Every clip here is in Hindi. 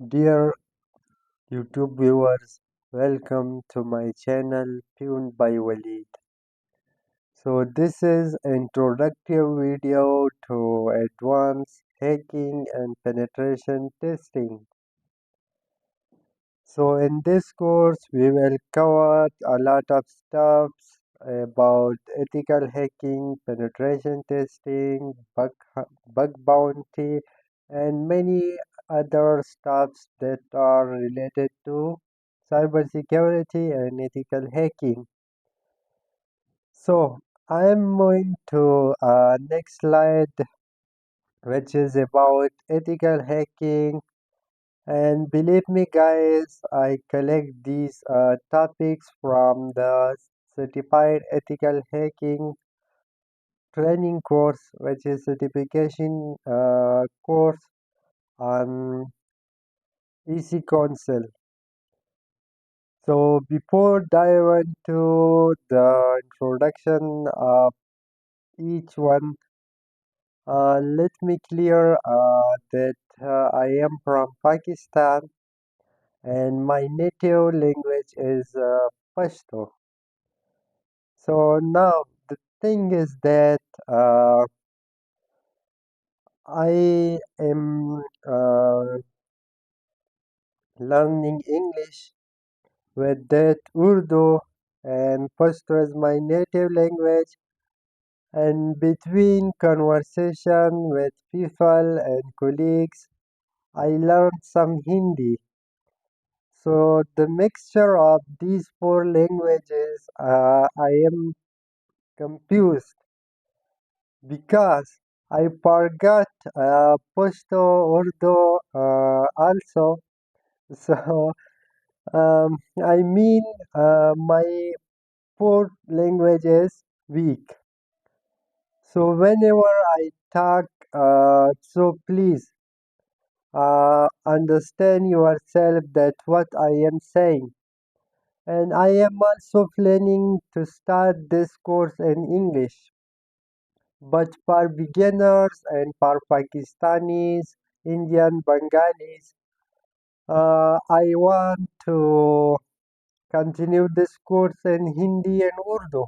Dear YouTube viewers, welcome to my channel Tuned by Walid. So this is introductory video to advanced hacking and penetration testing. So in this course we will cover a lot of stuff about ethical hacking, penetration testing, bug bounty and many other stuffs that are related to cybersecurity and ethical hacking. So I am going to next slide, which is about ethical hacking. And believe me, guys, I collect these topics from the Certified Ethical Hacking Training course, which is certification course on EC Council. So before dive into the introduction of each one, let me clear that I am from Pakistan and my native language is Pashto. So now the thing is that I am learning English with that Urdu and Pashto is my native language, and between conversation with people and colleagues I learned some Hindi. So the mixture of these four languages, I am confused because I forgot Pashto, Urdu also. So I mean my fourth language is weak. So whenever I talk, so please understand yourself that what I am saying. And I am also planning to start this course in English. But for beginners and for Pakistanis, Indian, Bengalis, I want to continue this course in Hindi and Urdu.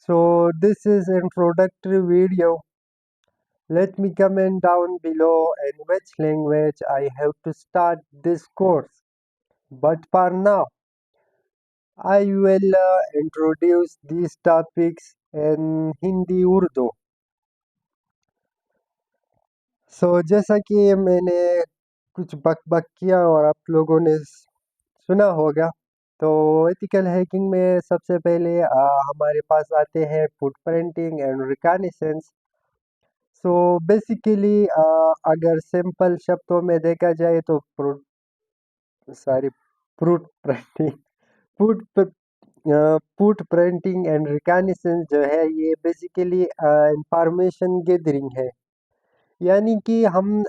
So this is introductory video. Let me comment down below in which language I have to start this course. But for now, I will introduce these topics in Hindi Urdu. So जैसा कि मैंने कुछ बक बक किया और आप लोगों ने सुना होगा, तो एथिकल हैकिंग में सबसे पहले हमारे पास आते हैं footprinting and recognitions. So basically अगर सिंपल शब्दों में देखा जाए तो sorry fruit printing food food printing and recognition जो है ये बेसिकली इंफॉर्मेशन गैदरिंग है। यानी कि हम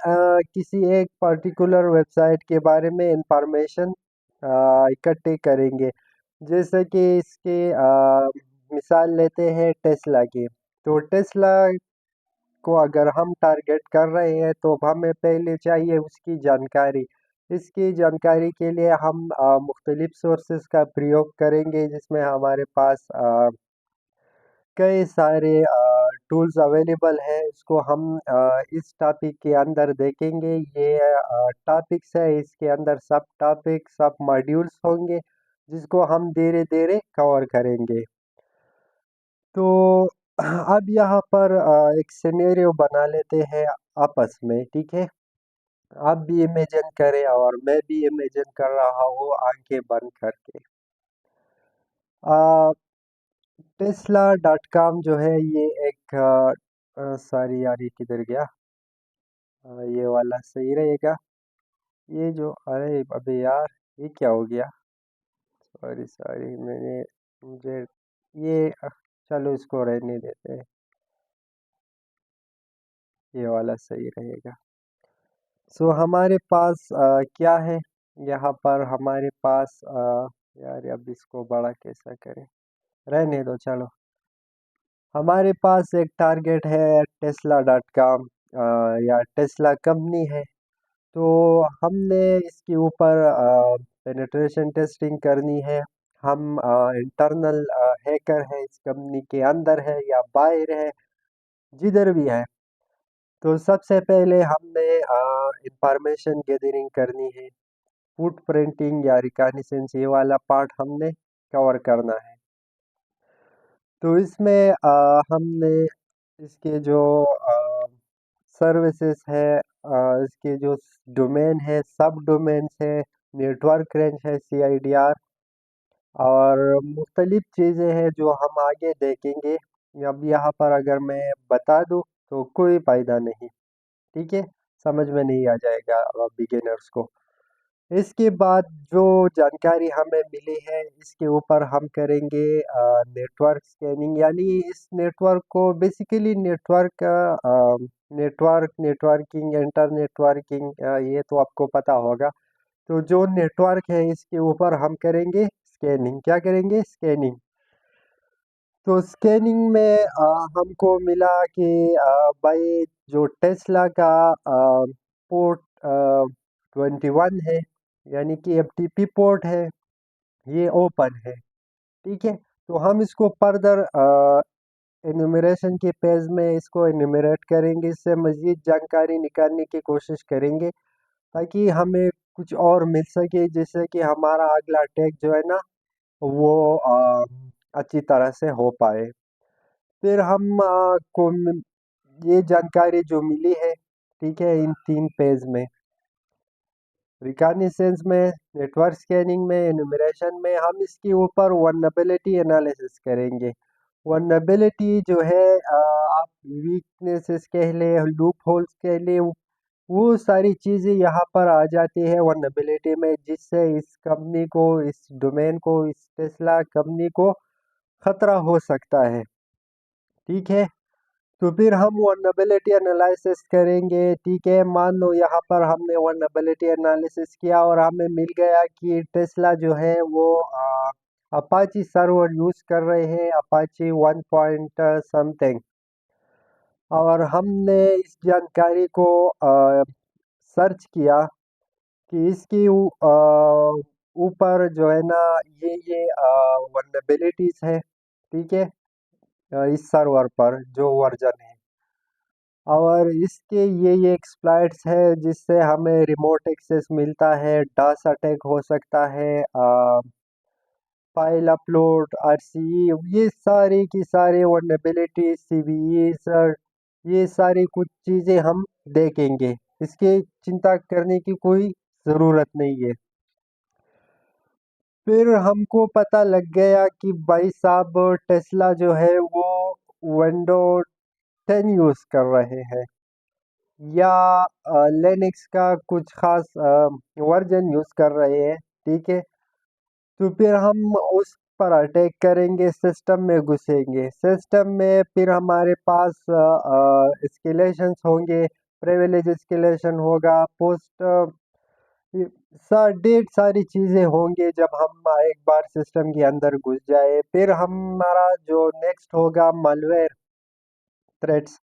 किसी एक पर्टिकुलर वेबसाइट के बारे में इंफॉर्मेशन इकट्ठे करेंगे। जैसे कि इसके मिसाल लेते हैं टेस्ला की। तो टेस्ला को अगर हम टारगेट कर रहे हैं तो हमें पहले चाहिए उसकी जानकारी। इसकी जानकारी के लिए हम मुख्तलिफ सोर्सेज का प्रयोग करेंगे, जिसमें हमारे पास कई सारे टूल्स अवेलेबल है। इसको हम इस टॉपिक के अंदर देखेंगे। ये टॉपिक्स है, इसके अंदर सब टॉपिक सब मॉड्यूल्स होंगे जिसको हम धीरे धीरे कवर करेंगे। तो अब यहाँ पर एक सिनेरियो बना लेते हैं आपस में, ठीक है। आप भी इमेजिन करें और मैं भी इमेजिन कर रहा हूँ आंखें बंद करके। टेस्ला डॉट कॉम जो है ये एक सॉरी यार, ये किधर गया? ये वाला सही रहेगा। ये जो, अरे अबे यार, ये क्या हो गया? सॉरी सॉरी, मुझे ये चलो इसको रहने देते हैं। ये वाला सही रहेगा। सो हमारे पास क्या है यहाँ पर? हमारे पास यार अब इसको बड़ा कैसा करें, रहने दो चलो। हमारे पास एक टारगेट है टेस्ला डॉट कॉम या टेस्ला कंपनी है। तो हमने इसके ऊपर पेनिट्रेशन टेस्टिंग करनी है। हम इंटरनल हैकर है, इस कंपनी के अंदर है या बाहर है, जिधर भी है। तो सबसे पहले हमने इंफॉर्मेशन गैदरिंग करनी है। फुटप्रिंटिंग या रिकॉग्निसेंस ये वाला पार्ट हमने कवर करना है। तो इसमें हमने इसके जो सर्विसेज है, इसके जो डोमेन है, सब डोमेन्स है, नेटवर्क रेंज है, CIDR, और मुख्तलिफ चीज़ें हैं जो हम आगे देखेंगे। अब यहाँ पर अगर मैं बता दूँ तो कोई फ़ायदा नहीं, ठीक है, समझ में नहीं आ जाएगा बिगिनर्स को। इसके बाद जो जानकारी हमें मिली है इसके ऊपर हम करेंगे नेटवर्क स्कैनिंग, यानी इस नेटवर्क को बेसिकली नेटवर्किंग, इंटर नेटवर्किंग, ये तो आपको पता होगा। तो जो नेटवर्क है इसके ऊपर हम करेंगे स्कैनिंग। क्या करेंगे? स्कैनिंग। तो स्कैनिंग में हमको मिला कि भाई जो टेस्ला का पोर्ट 21 है, यानी कि FTP पोर्ट है, ये ओपन है, ठीक है। तो हम इसको फर्दर एनुमरेशन के पेज में इसको एनुमरेट करेंगे, इससे मज़ीद जानकारी निकालने की कोशिश करेंगे ताकि हमें कुछ और मिल सके, जिससे कि हमारा अगला अटैक जो है ना वो अच्छी तरह से हो पाए। फिर हम ये जानकारी जो मिली है, ठीक है, इन 3 पेज में, रिकॉग्निसेंस में, नेटवर्क स्कैनिंग में, एनुमरेशन में, हम इसके ऊपर वल्नरेबिलिटी एनालिसिस करेंगे। वल्नरेबिलिटी जो है, आप वीकनेसेस कह ले, लूप होल्स कह ले, वो सारी चीज़ें यहाँ पर आ जाती है वल्नरेबिलिटी में, जिससे इस कंपनी को, इस डोमेन को, इस टेस्ला कंपनी को खतरा हो सकता है, ठीक है। तो फिर हम वल्नरेबिलिटी एनालिसिस करेंगे, ठीक है। मान लो यहाँ पर हमने वल्नरेबिलिटी एनालिसिस किया और हमें मिल गया कि टेस्ला जो है वो अपाची सर्वर यूज़ कर रहे हैं, अपाची 1 पॉइंट समथिंग, और हमने इस जानकारी को सर्च किया कि इसकी ऊपर जो है ना ये वल्नरेबिलिटीज़ है, ठीक है, इस सर्वर पर जो वर्जन है, और इसके ये एक्सप्लॉइट्स है जिससे हमें रिमोट एक्सेस मिलता है, डास अटैक हो सकता है, फाइल अपलोड, RCE, ये सारी की सारी वल्नरेबिलिटी, CVE सर, ये सारी कुछ चीज़ें हम देखेंगे। इसकी चिंता करने की कोई ज़रूरत नहीं है। फिर हमको पता लग गया कि भाई साहब टेस्ला जो है वो विंडो 10 यूज़ कर रहे हैं, या लिनक्स का कुछ खास वर्जन यूज़ कर रहे हैं, ठीक है। तो फिर हम उस पर अटैक करेंगे, सिस्टम में घुसेंगे, सिस्टम में फिर हमारे पास एस्केलेशंस होंगे, प्रिविलेज एस्केलेशन होगा, पोस्ट, ढेर सारी चीज़ें होंगे जब हम एक बार सिस्टम के अंदर घुस जाए। फिर हमारा जो नेक्स्ट होगा मालवेयर थ्रेट्स।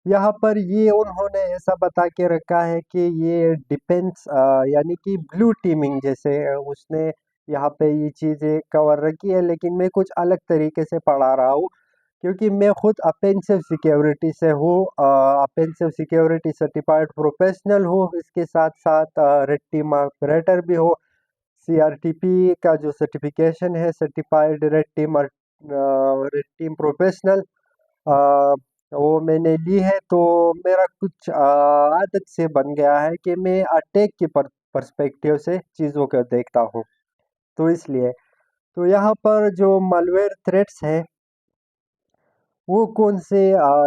यहाँ पर ये उन्होंने ऐसा बता के रखा है कि ये डिफेंस, यानी कि ब्लू टीमिंग जैसे, उसने यहाँ पे ये चीज़ें कवर रखी है, लेकिन मैं कुछ अलग तरीके से पढ़ा रहा हूँ क्योंकि मैं खुद अपेंसिव सिक्योरिटी से हूँ, अपेंसिव सिक्योरिटी सर्टिफाइड प्रोफेशनल हूँ, इसके साथ साथ रेड टीम ऑपरेटर भी हूँ। CRTP का जो सर्टिफिकेशन है, सर्टिफाइड रेड टीम प्रोफेशनल, वो मैंने ली है। तो मेरा कुछ आदत से बन गया है कि मैं अटैक के पर्सपेक्टिव से चीज़ों को देखता हूँ, तो इसलिए। तो यहाँ पर जो मालवेयर थ्रेट्स है वो कौन से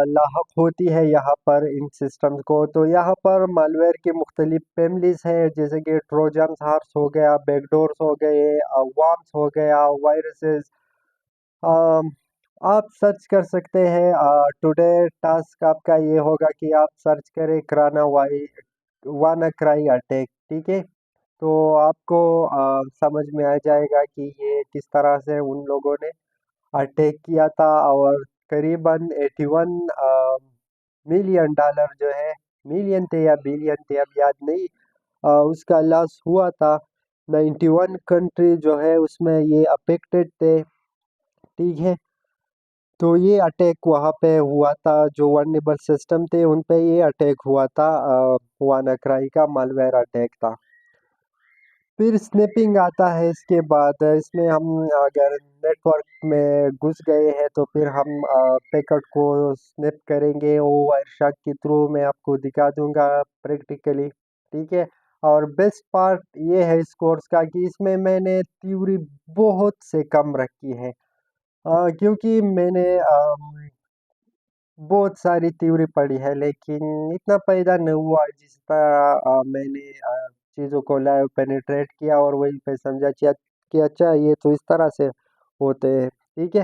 लाहक होती है यहाँ पर इन सिस्टम्स को। तो यहाँ पर मालवेयर की मुख्तलिफ फैमिलीज हैं, जैसे कि ट्रोजन्स हार्स हो गया, बैकडोर्स हो गए, वार्म्स हो गया, वायरसेस। अम, आप सर्च कर सकते हैं। टुडे टास्क आपका ये होगा कि आप सर्च करें कराना वाना क्राई अटैक, ठीक है। तो आपको समझ में आ जाएगा कि ये किस तरह से उन लोगों ने अटैक किया था, और करीबन 81 मिलियन डॉलर जो है, मिलियन थे या बिलियन थे अब याद नहीं, उसका लॉस हुआ था। 91 कंट्री जो है उसमें ये अफेक्टेड थे, ठीक है। तो ये अटैक वहाँ पे हुआ था, जो वल्नरेबल सिस्टम थे उन पे ये अटैक हुआ था। वानाक्राई का मालवेयर अटैक था। फिर स्नैपिंग आता है इसके बाद। इसमें हम अगर नेटवर्क में घुस गए हैं तो फिर हम पैकेट को स्नैप करेंगे, वो वायरशार्क के थ्रू मैं आपको दिखा दूंगा प्रैक्टिकली, ठीक है। और बेस्ट पार्ट ये है इस कोर्स का कि इसमें मैंने थ्योरी बहुत से कम रखी है, क्योंकि मैंने बहुत सारी थ्योरी पढ़ी है लेकिन इतना पैदा नहीं हुआ जिस तरह मैंने चीज़ों को लाइव पेनिट्रेट किया और वहीं पे समझा कि अच्छा ये तो इस तरह से होते हैं, ठीक है।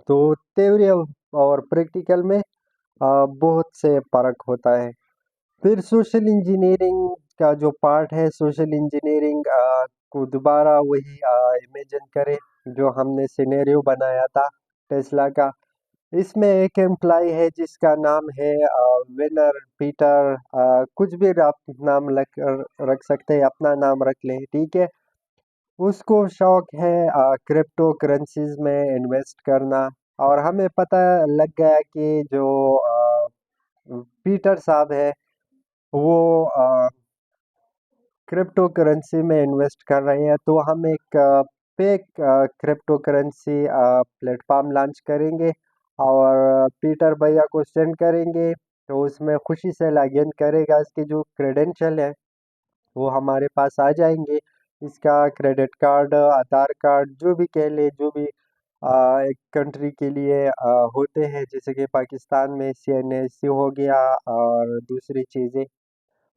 तो थ्योरी और प्रैक्टिकल में बहुत से फर्क होता है। फिर सोशल इंजीनियरिंग का जो पार्ट है, सोशल इंजीनियरिंग को दोबारा वही इमेजिन करें जो हमने सिनेरियो बनाया था टेस्ला का। इसमें एक एम्प्लॉय है जिसका नाम है विनर पीटर, कुछ भी आप नाम रख सकते हैं, अपना नाम रख लें, ठीक है। उसको शौक है क्रिप्टो करेंसीज में इन्वेस्ट करना। और हमें पता लग गया कि जो पीटर साहब है वो क्रिप्टो करेंसी में इन्वेस्ट कर रहे हैं, तो हम एक fake crypto currency platform launch करेंगे और पीटर भैया को सेंड करेंगे, तो उसमें खुशी से लॉगिन करेगा। इसके जो क्रेडेंशियल है वो हमारे पास आ जाएंगे। इसका क्रेडिट कार्ड, आधार कार्ड, जो भी कह ले, जो भी एक कंट्री के लिए होते हैं, जैसे कि पाकिस्तान में CNSC हो गया और दूसरी चीज़ें,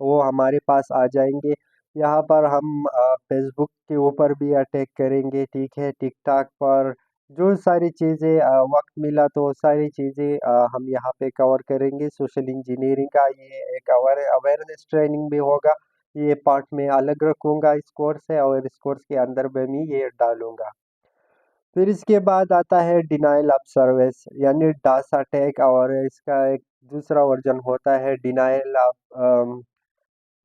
वो हमारे पास आ जाएंगे। यहाँ पर हम फेसबुक के ऊपर भी अटैक करेंगे, ठीक है, टिकटॉक पर, जो सारी चीज़ें वक्त मिला तो सारी चीज़ें हम यहाँ पे कवर करेंगे। सोशल इंजीनियरिंग का ये एक अवेयरनेस ट्रेनिंग भी होगा, ये पार्ट में अलग रखूँगा इस कोर्स से, और इस कोर्स के अंदर में भी ये डालूँगा। फिर इसके बाद आता है डिनाइल ऑफ सर्विस यानी डास अटैक, और इसका एक दूसरा वर्जन होता है डिनाइल ऑफ,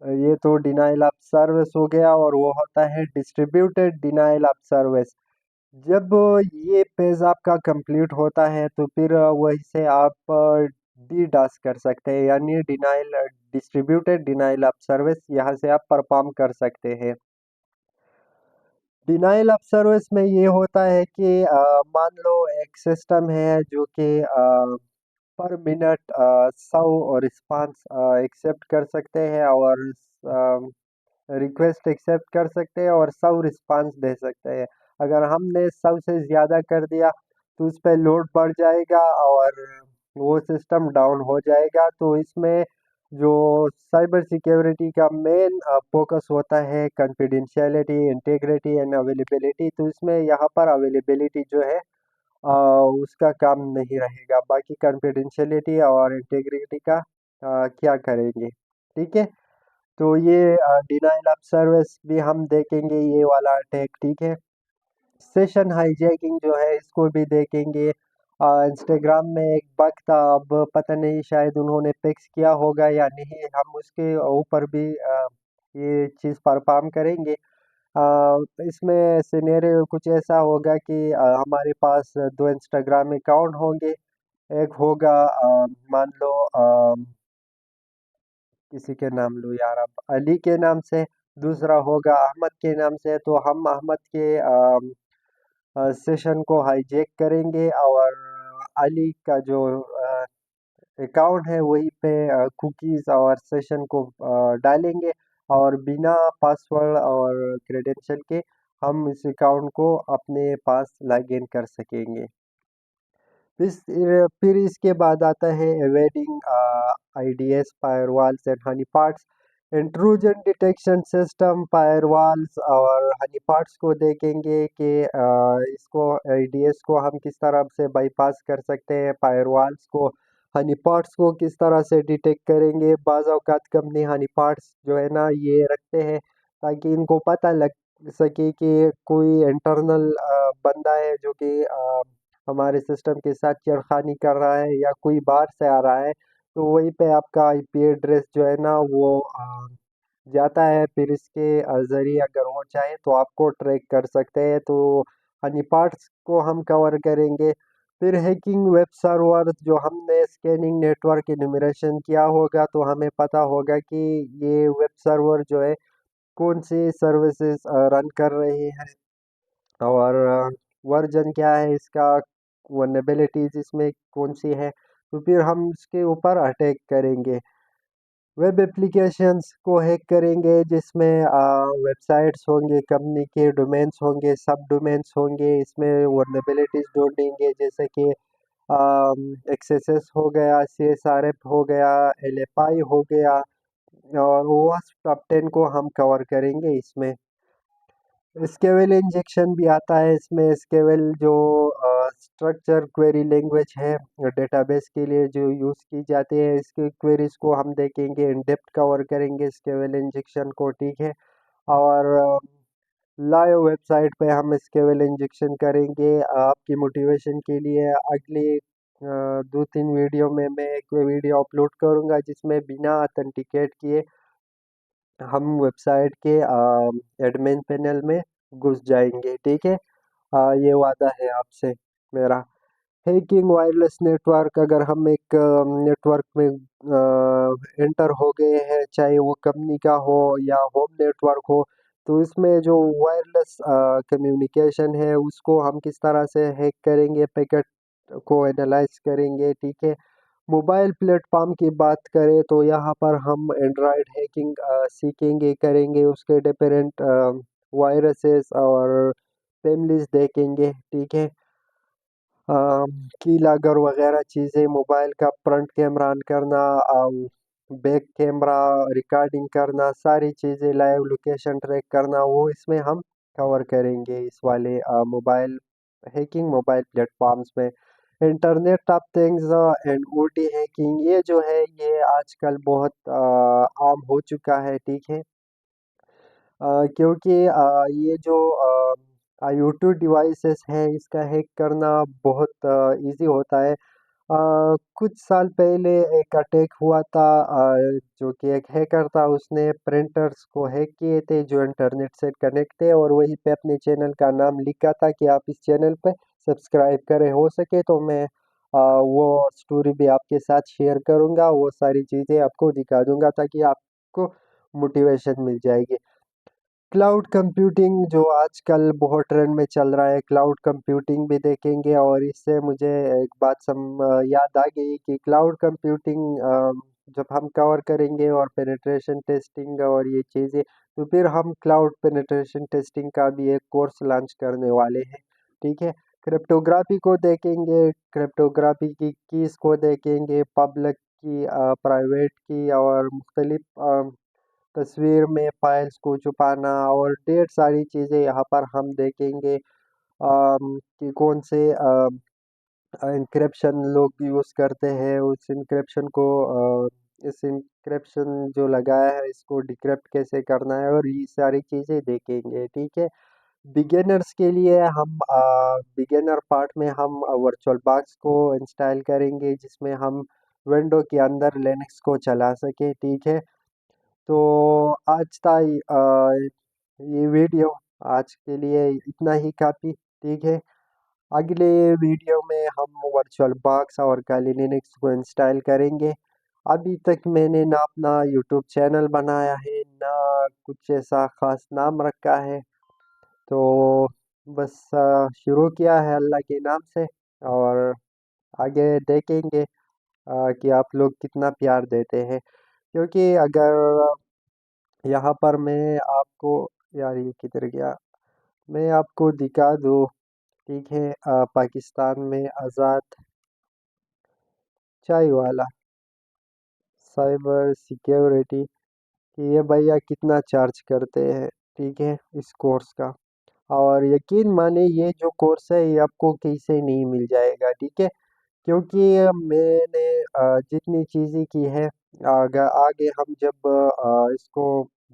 ये तो डिनाइल ऑफ सर्विस हो गया, और वो होता है डिस्ट्रीब्यूटेड डिनाइल ऑफ सर्विस। जब ये पेज आपका कंप्लीट होता है तो फिर वहीं से आप डीडास कर सकते हैं, यानी denial distributed denial of service यहाँ से आप परफॉर्म कर सकते हैं। डिनाइल ऑफ सर्विस में ये होता है कि मान लो एक सिस्टम है जो कि पर मिनट 100 रिस्पांस एक्सेप्ट कर सकते हैं, और रिक्वेस्ट एक्सेप्ट कर सकते हैं, और 100 रिस्पांस दे सकते हैं। अगर हमने 100 से ज़्यादा कर दिया तो उस पर लोड बढ़ जाएगा और वो सिस्टम डाउन हो जाएगा। तो इसमें जो साइबर सिक्योरिटी का मेन फोकस होता है कॉन्फिडेंशियलिटी, इंटीग्रिटी एंड अवेलेबिलिटी, तो इसमें यहाँ पर अवेलेबिलिटी जो है उसका काम नहीं रहेगा, बाकी कॉन्फिडेंशियलिटी और इंटीग्रिटी का क्या करेंगे, ठीक है। तो ये डिनाइल ऑफ सर्विस भी हम देखेंगे, ये वाला अटैक, ठीक है। सेशन हाईजैकिंग जो है इसको भी देखेंगे। इंस्टाग्राम में एक बग था, अब पता नहीं शायद उन्होंने फिक्स किया होगा या नहीं, हम उसके ऊपर भी ये चीज़ परफॉर्म करेंगे। इसमें सिनेरियो कुछ ऐसा होगा कि हमारे पास दो इंस्टाग्राम अकाउंट होंगे। एक होगा मान लो किसी के नाम लो यार, अब अली के नाम से, दूसरा होगा अहमद के नाम से। तो हम अहमद के सेशन को हाईजैक करेंगे और अली का जो अकाउंट है वहीं पे कुकीज़ और सेशन को डालेंगे, और बिना पासवर्ड और क्रेडेंशियल के हम इस अकाउंट को अपने पास लॉग इन कर सकेंगे। फिर इसके बाद आता है evading IDS firewalls and honey pots. Intrusion detection system, firewalls और हनी पार्ट्स को देखेंगे कि इसको आईडीएस को हम किस तरह से बाईपास कर सकते हैं, फायरवॉल्स को, हनी पार्ट्स को किस तरह से डिटेक्ट करेंगे। बाज़ औक़ात कंपनी हनी पार्ट्स जो है ना ये रखते हैं ताकि इनको पता लग सके कि कोई इंटरनल बंदा है जो कि हमारे सिस्टम के साथ छेड़खानी कर रहा है या कोई बाहर से आ रहा है, तो वहीं पे आपका आईपी एड्रेस जो है ना वो जाता है, फिर इसके ज़रिए अगर हो चाहे तो आपको ट्रैक कर सकते हैं। तो हनी पार्ट्स को हम कवर करेंगे। फिर हैकिंग वेब सर्वर, जो हमने स्कैनिंग नेटवर्क इन्यूमरेशन किया होगा तो हमें पता होगा कि ये वेब सर्वर जो है कौन सी सर्विसेज रन कर रही है, और वर्जन क्या है इसका, वनरेबिलिटीज इसमें कौन सी है। तो फिर हम इसके ऊपर अटैक करेंगे। वेब एप्लीकेशंस को हैक करेंगे, जिसमें वेबसाइट्स होंगे, कंपनी के डोमेन्स होंगे, सब डोमेन्स होंगे। इसमें वनरेबिलिटीज ढूंढेंगे, जैसे कि एक्सेसेस हो गया, CSRF हो गया, LFI हो गया, और OWASP टॉप 10 को हम कवर करेंगे इसमें। स्केवेल इंजेक्शन भी आता है इसमें। स्केवेल जो स्ट्रक्चर क्वेरी लैंग्वेज है डेटाबेस के लिए जो यूज़ की जाती है, इसकी क्वेरीज को हम देखेंगे, इन डेप्थ कवर करेंगे स्केवेल इंजेक्शन को, ठीक है। और लाइव वेबसाइट पे हम स्केवेल इंजेक्शन करेंगे। आपकी मोटिवेशन के लिए अगली 2-3 वीडियो में मैं एक वीडियो अपलोड करूँगा, जिसमें बिना ऑथेंटिकेट किए हम वेबसाइट के एडमिन पैनल में घुस जाएंगे, ठीक है। ये वादा है आपसे मेरा। हैकिंग वायरलेस नेटवर्क, अगर हम एक नेटवर्क में एंटर हो गए हैं, चाहे वो कंपनी का हो या होम नेटवर्क हो, तो इसमें जो वायरलेस कम्युनिकेशन है उसको हम किस तरह से हैक करेंगे, पैकेट को एनालाइज करेंगे, ठीक है। मोबाइल प्लेटफॉर्म की बात करें तो यहाँ पर हम एंड्रॉयड हैकिंग सीखेंगे, करेंगे, उसके डिफरेंट वायरसेस और फैमिलीज देखेंगे, ठीक है। कीलॉगर वगैरह चीज़ें, मोबाइल का फ्रंट कैमरा ऑन करना, बैक कैमरा रिकॉर्डिंग करना, सारी चीज़ें, लाइव लोकेशन ट्रैक करना, वो इसमें हम कवर करेंगे इस वाले मोबाइल हैकिंग मोबाइल प्लेटफॉर्म्स में। Internet of things and OT hacking, ये जो है ये आजकल बहुत आम हो चुका है, ठीक है। क्योंकि ये जो यूट्यूब डिवाइसेस हैं, इसका हैक करना बहुत इजी होता है। कुछ साल पहले एक अटैक हुआ था, जो कि एक हैकर था, उसने प्रिंटर्स को हैक किए थे जो इंटरनेट से कनेक्ट थे, और वहीं पे अपने चैनल का नाम लिखा था कि आप इस चैनल पे सब्सक्राइब करें। हो सके तो मैं वो स्टोरी भी आपके साथ शेयर करूँगा, वो सारी चीज़ें आपको दिखा दूँगा ताकि आपको मोटिवेशन मिल जाएगी। क्लाउड कंप्यूटिंग जो आजकल बहुत ट्रेंड में चल रहा है, क्लाउड कंप्यूटिंग भी देखेंगे। और इससे मुझे एक बात याद आ गई कि क्लाउड कंप्यूटिंग जब हम कवर करेंगे और पेनिट्रेशन टेस्टिंग और ये चीज़ें, तो फिर हम क्लाउड पेनिट्रेशन टेस्टिंग का भी एक कोर्स लॉन्च करने वाले हैं, ठीक है। क्रिप्टोग्राफी को देखेंगे, क्रिप्टोग्राफी की कीज़ को देखेंगे, पब्लिक की, प्राइवेट की, और मुख्तलिफ तस्वीर में फाइल्स को छुपाना, और ढेर सारी चीज़ें यहाँ पर हम देखेंगे। कि कौन से इंक्रिप्शन लोग यूज़ करते हैं, उस इंक्रिप्शन को इस इंक्रिप्शन जो लगाया है इसको डिक्रिप्ट कैसे करना है, और ये सारी चीज़ें देखेंगे, ठीक है। बिगिनर्स के लिए हम बिगिनर पार्ट में हम वर्चुअल बॉक्स को इंस्टॉल करेंगे, जिसमें हम विंडो के अंदर लिनक्स को चला सके, ठीक है। तो आज था ये वीडियो, आज के लिए इतना ही काफ़ी, ठीक है। अगले वीडियो में हम वर्चुअल बॉक्स और काली लिनक्स को इंस्टॉल करेंगे। अभी तक मैंने ना अपना यूट्यूब चैनल बनाया है, ना कुछ ऐसा ख़ास नाम रखा है। तो बस शुरू किया है अल्लाह के नाम से, और आगे देखेंगे कि आप लोग कितना प्यार देते हैं। क्योंकि अगर यहाँ पर मैं आपको, यार ये किधर गया, मैं आपको दिखा दूँ, ठीक है। पाकिस्तान में आज़ाद चाय वाला साइबर सिक्योरिटी, कि ये भैया कितना चार्ज करते हैं, ठीक है, इस कोर्स का। और यकीन माने ये जो कोर्स है ये आपको कहीं से नहीं मिल जाएगा, ठीक है। क्योंकि मैंने जितनी चीज़ें की है, आगे हम जब इसको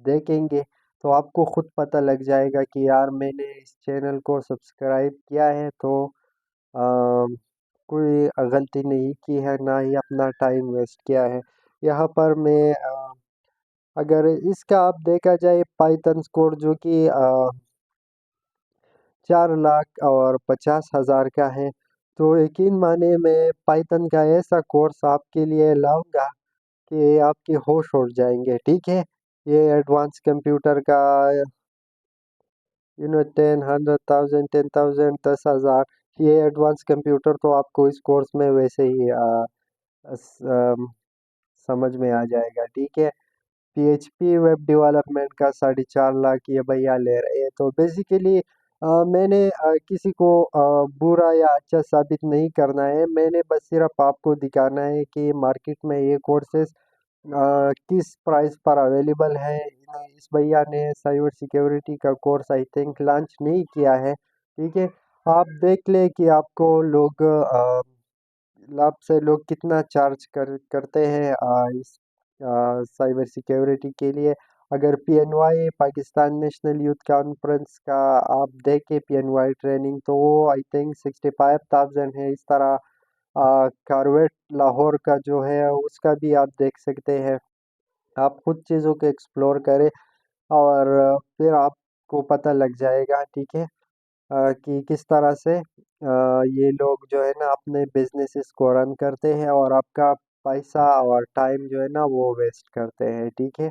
देखेंगे तो आपको खुद पता लग जाएगा कि यार मैंने इस चैनल को सब्सक्राइब किया है तो अ, कोई गलती नहीं की है, ना ही अपना टाइम वेस्ट किया है। यहाँ पर मैं अगर इसका आप देखा जाए पाइथन स्कोर जो कि 4,50,000 का है, तो यकीन माने मैं पाइथन का ऐसा कोर्स आपके लिए लाऊंगा कि आपके होश उड़ जाएंगे। ठीक है, ये एडवांस कंप्यूटर का 10, 100,000, 10,000, 10,000, ये एडवांस कंप्यूटर तो आपको इस कोर्स में वैसे ही अस- अम, समझ में आ जाएगा। ठीक है, पीएचपी वेब डेवलपमेंट का 4.5 लाख ये भैया ले रहे हैं। तो बेसिकली मैंने किसी को बुरा या अच्छा साबित नहीं करना है, मैंने बस सिर्फ आपको दिखाना है कि मार्केट में ये कोर्सेज किस प्राइस पर अवेलेबल है। इस भैया ने साइबर सिक्योरिटी का कोर्स आई थिंक लॉन्च नहीं किया है। ठीक है, आप देख ले कि आपको लोग लाभ से लोग कितना चार्ज करते हैं इस साइबर सिक्योरिटी के लिए। अगर पीएनवाई पाकिस्तान नेशनल यूथ कॉन्फ्रेंस का आप देखें पीएनवाई ट्रेनिंग, तो वो आई थिंक 65,000 है। इस तरह कारवेट लाहौर का जो है उसका भी आप देख सकते हैं। आप खुद चीज़ों को एक्सप्लोर करें और फिर आपको पता लग जाएगा। ठीक है, कि किस तरह से ये लोग जो है ना अपने बिजनेसेस को रन करते हैं और आपका पैसा और टाइम जो है ना वो वेस्ट करते हैं। ठीक है,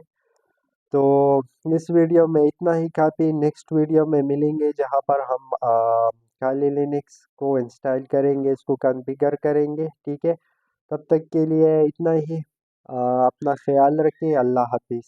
तो इस वीडियो में इतना ही काफ़ी। नेक्स्ट वीडियो में मिलेंगे जहाँ पर हम खाली लिनक्स को इंस्टॉल करेंगे, इसको कॉन्फ़िगर करेंगे। ठीक है, तब तक के लिए इतना ही। अपना ख्याल रखिए। अल्लाह हाफिज़।